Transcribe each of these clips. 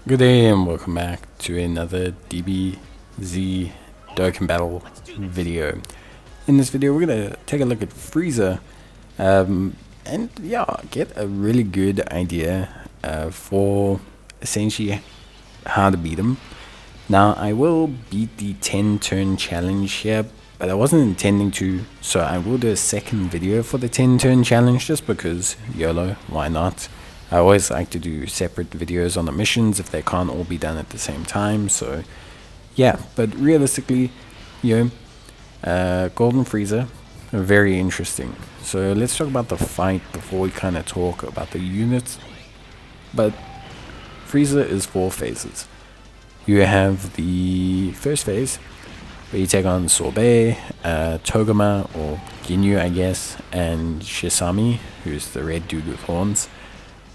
Good day and welcome back to another DBZ Dokkan Battle video. In this video we're going to take a look at Frieza and get a really good idea for essentially how to beat him. Now I will beat the 10 turn challenge here, but I wasn't intending to, so I will do a second video for the 10 turn challenge just because YOLO, why not? I always like to do separate videos on the missions if they can't all be done at the same time. So yeah, but realistically, Golden Frieza, very interesting. So let's talk about the fight before we kind of talk about the units. But Frieza is 4 phases. You have the first phase where you take on Sorbet, Togama, or Ginyu I guess, and Shisami, who's the red dude with horns.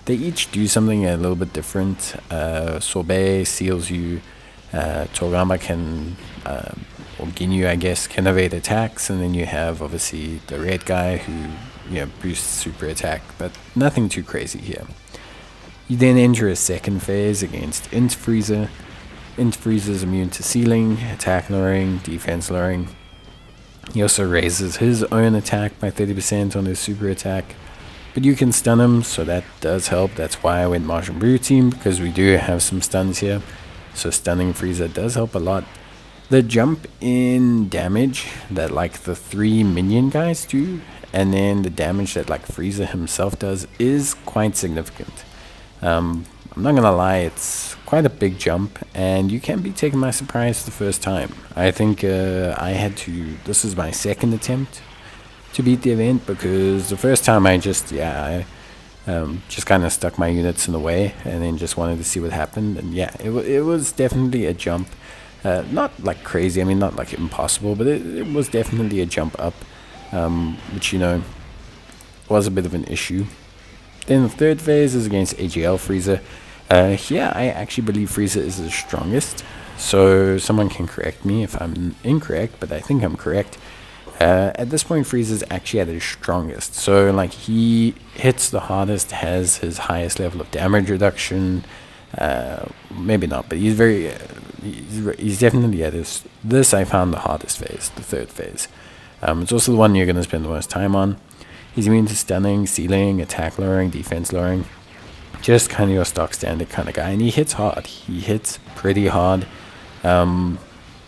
They each do something a little bit different. Sorbet seals you, Togama can, or Ginyu I guess, can evade attacks, and then you have obviously the red guy who boosts super attack, but nothing too crazy here. You then enter a second phase against Int Frieza. Int Frieza is immune to sealing, attack lowering, defense lowering. He also raises his own attack by 30% on his super attack. But you can stun him, so that does help. That's why I went Majin Buu team, because we do have some stuns here. So stunning Frieza does help a lot. The jump in damage that like the 3 minion guys do, and then the damage that like Frieza himself does is quite significant. I'm not gonna lie, it's quite a big jump, and you can be taken by surprise the first time. I think this is my second attempt to beat the event, because the first time I just kind of stuck my units in the way and then just wanted to see what happened. And yeah, it was definitely a jump, not like crazy, I mean not like impossible, but it was definitely a jump up, which was a bit of an issue. Then the third phase is against AGL Frieza. Here I actually believe Frieza is the strongest, so someone can correct me if I'm incorrect, but I think I'm correct. At this point, Frieza is actually at his strongest. So, like, he hits the hardest, has his highest level of damage reduction. Maybe not, but he's he's definitely at his. This I found the hardest phase, the third phase. It's also the one you're going to spend the most time on. He's immune to stunning, sealing, attack lowering, defense lowering. Just kind of your stock standard kind of guy, and he hits hard. He hits pretty hard.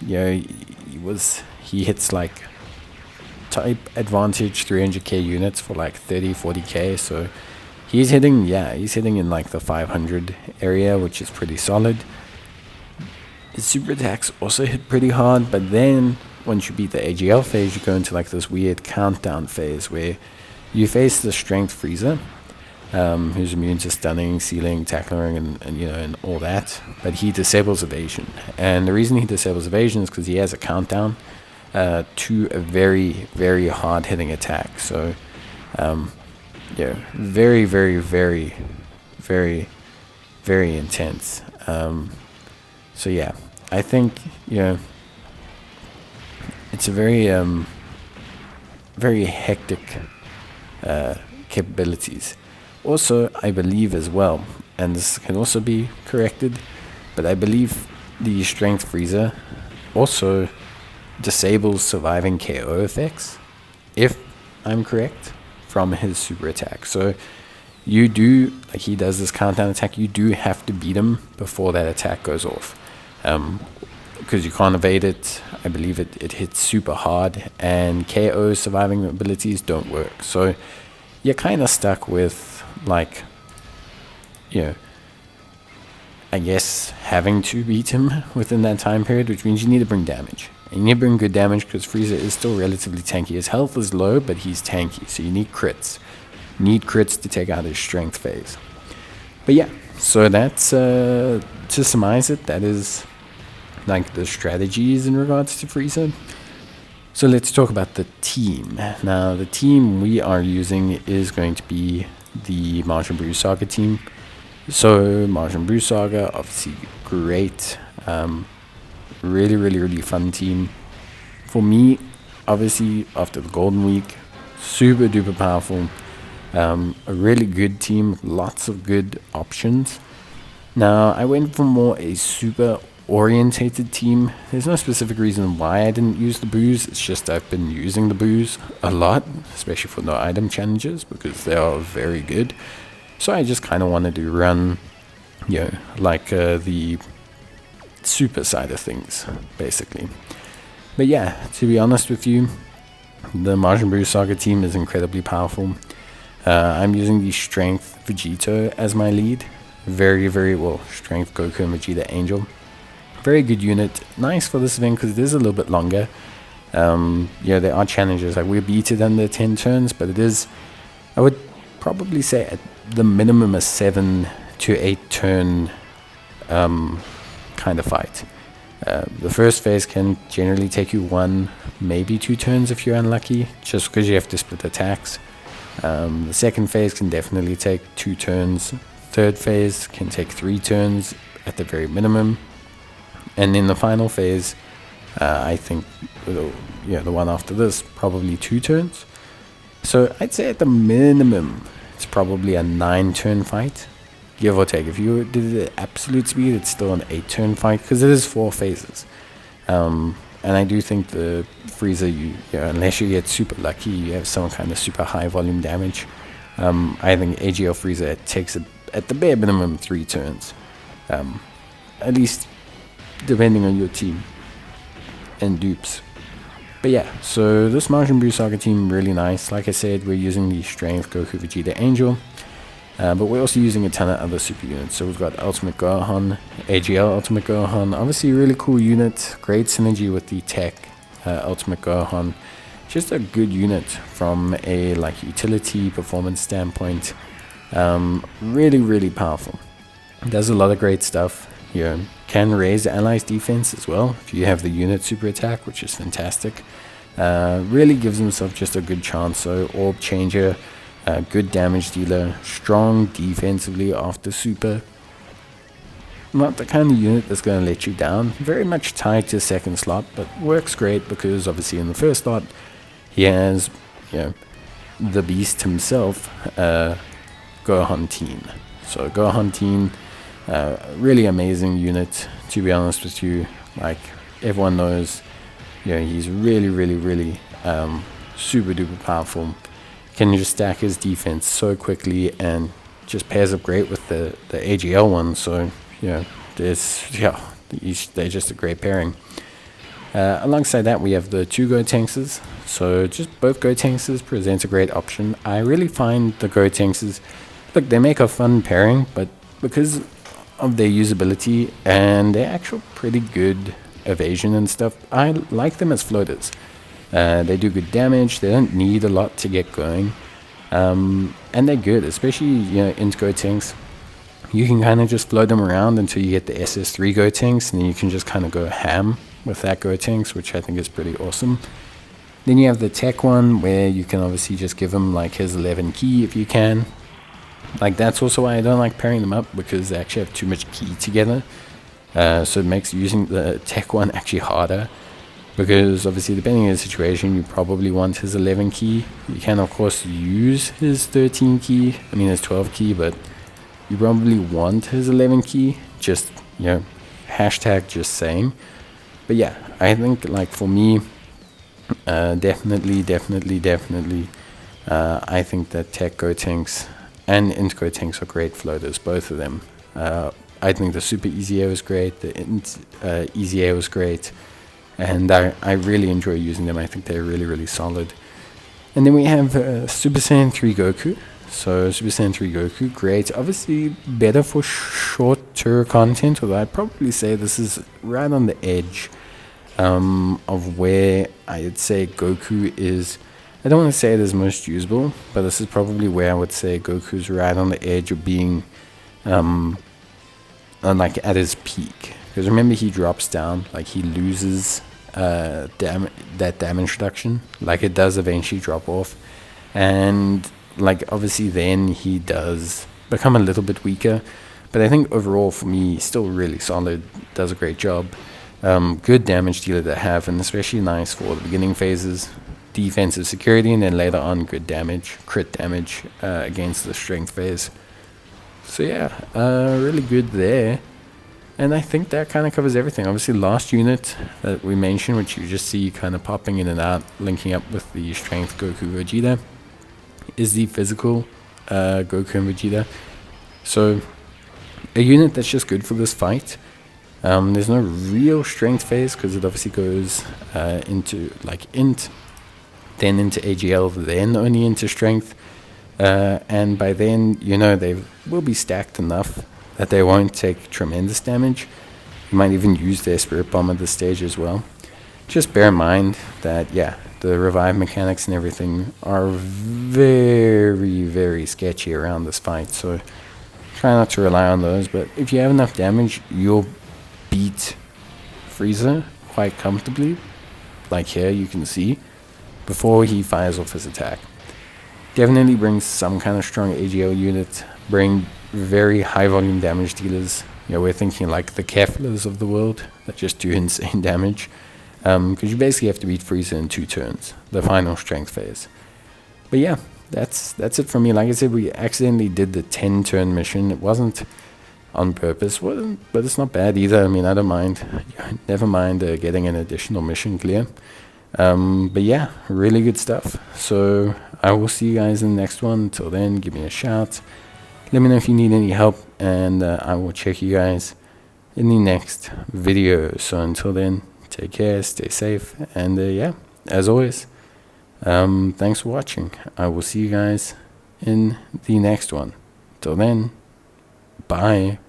He hits like type advantage 300k units for like 30-40k, so he's hitting in like the 500 area, which is pretty solid. His super attacks also hit pretty hard, but then once you beat the AGL phase, you go into like this weird countdown phase where you face the strength Frieza, who's immune to stunning, sealing, tackling, and all that, but he disables evasion. And the reason he disables evasion is because he has a countdown to a very, very hard hitting attack. So very, very, very, very, very intense. So yeah, I think it's a very very hectic capabilities. Also, I believe as well, and this can also be corrected, but I believe the strength Frieza also disables surviving KO effects, if I'm correct, from his super attack. So you do, like he does this countdown attack, you do have to beat him before that attack goes off, because you can't evade it. I believe it hits super hard, and KO surviving abilities don't work. So you're kind of stuck with like, I guess having to beat him within that time period, which means you need to bring damage. And you need to bring good damage because Frieza is still relatively tanky. His health is low, but he's tanky, so you need crits. You need crits to take out his strength phase. But yeah, so that's, to surmise it, that is like the strategies in regards to Frieza. So let's talk about the team. Now, the team we are using is going to be the Majin Buu Saga team. So Majin Buu Saga, obviously great, really, really, really fun team. For me, obviously, after the Golden Week, super duper powerful. A really good team, lots of good options. Now, I went for more a super orientated team. There's no specific reason why I didn't use the boos. It's just I've been using the boos a lot, especially for no item challenges, because they are very good. So I just kind of wanted to run, like the super side of things, basically. But yeah, to be honest with you, the Majin Buu Saga team is incredibly powerful. I'm using the Strength Vegito as my lead. Very, very well. Strength Goku and Vegeta Angel. Very good unit. Nice for this event because it is a little bit longer. There are challenges. Like, we beat it under 10 turns, but it is, I would probably say, at the minimum a 7 to 8 turn kind of fight. The first phase can generally take you 1, maybe 2 turns if you're unlucky, just because you have to split attacks. The second phase can definitely take 2 turns. Third phase can take 3 turns at the very minimum. And in the final phase, I think, the one after this, probably 2 turns. So I'd say at the minimum, it's probably a 9-turn fight, give or take. If you did it at absolute speed, it's still an 8-turn fight, because it is 4 phases. And I do think the Frieza, unless you get super lucky, you have some kind of super high volume damage. I think AGL Frieza takes at the bare minimum 3 turns, at least depending on your team and dupes. But yeah, so this Majin Buu Saga team, really nice. Like I said, we're using the Strength Goku Vegeta Angel, but we're also using a ton of other super units. So we've got Ultimate Gohan, AGL Ultimate Gohan, obviously a really cool unit, great synergy with the tech Ultimate Gohan. Just a good unit from a utility performance standpoint. Really, really powerful. Does a lot of great stuff. Can raise the allies' defense as well if you have the unit super attack, which is fantastic. Really gives himself just a good chance. So orb changer, good damage dealer, strong defensively after super. Not the kind of unit that's going to let you down. Very much tied to second slot, but works great because obviously in the first slot he has the beast himself, Gohan Teen. So Gohan Teen, really amazing unit, to be honest with you. Like, everyone knows, he's really, really, really super duper powerful. Can just stack his defense so quickly and just pairs up great with the AGL one. So they're just a great pairing. Alongside that, we have the 2 Gotenks. So just both Gotenks present a great option. I really find the Gotenks, look, they make a fun pairing, but because of their usability and their actual pretty good evasion and stuff, I like them as floaters. They do good damage, they don't need a lot to get going, and they're good, especially into Gotenks. You can kind of just float them around until you get the SS3 Gotenks, and then you can just kind of go ham with that Gotenks, which I think is pretty awesome. Then you have the tech one, where you can obviously just give him his 11 key if you can. That's also why I don't like pairing them up, because they actually have too much key together. So it makes using the tech one actually harder, because obviously depending on the situation, you probably want his 11 key. You can of course use his 13 key, his 12 key, but you probably want his 11 key, just hashtag just saying. But yeah, I think for me, definitely, I think that tech Gotenks and int Gotenks are great floaters, both of them. I think the super easy air was great, the int easy air was great, and I really enjoy using them. I think they're really, really solid. And then we have Super Saiyan 3 Goku. So Super Saiyan 3 Goku, great. Obviously better for shorter content, although I'd probably say this is right on the edge of where I'd say Goku is. I don't want to say it is most usable, but this is probably where I would say Goku's right on the edge of being at his peak. Because remember, he drops down, he loses that damage reduction. It does eventually drop off. And obviously then he does become a little bit weaker. But I think overall for me, he's still really solid, does a great job. Good damage dealer to have, and especially nice for the beginning phases. Defensive security, and then later on good damage, crit damage against the strength phase. So yeah, really good there. And I think that kind of covers everything. Obviously, last unit that we mentioned, which you just see kind of popping in and out, linking up with the Strength Goku Vegeta, is the physical Goku and Vegeta. So a unit that's just good for this fight. There's no real strength phase because it obviously goes into like int, then into AGL, then only into strength. And by then, you know, they will be stacked enough that they won't take tremendous damage. You might even use their Spirit Bomb at this stage as well. Just bear in mind that, yeah, the revive mechanics and everything are very, very sketchy around this fight. So try not to rely on those. But if you have enough damage, you'll beat Frieza quite comfortably. Like here, you can see, before he fires off his attack. Definitely brings some kind of strong AGL unit, bring very high volume damage dealers. You know, we're thinking like the Keflers of the world that just do insane damage. Because you basically have to beat Frieza in 2 turns, the final strength phase. But yeah, that's it for me. Like I said, we accidentally did the 10-turn mission. It wasn't on purpose, but it's not bad either. I mean, I don't mind. Never mind getting an additional mission clear. But yeah, really good stuff. So I will see you guys in the next one. Until then, give me a shout. Let me know if you need any help, and I will check you guys in the next video. So until then, take care, stay safe, and yeah, as always, thanks for watching. I will see you guys in the next one. Till then, bye.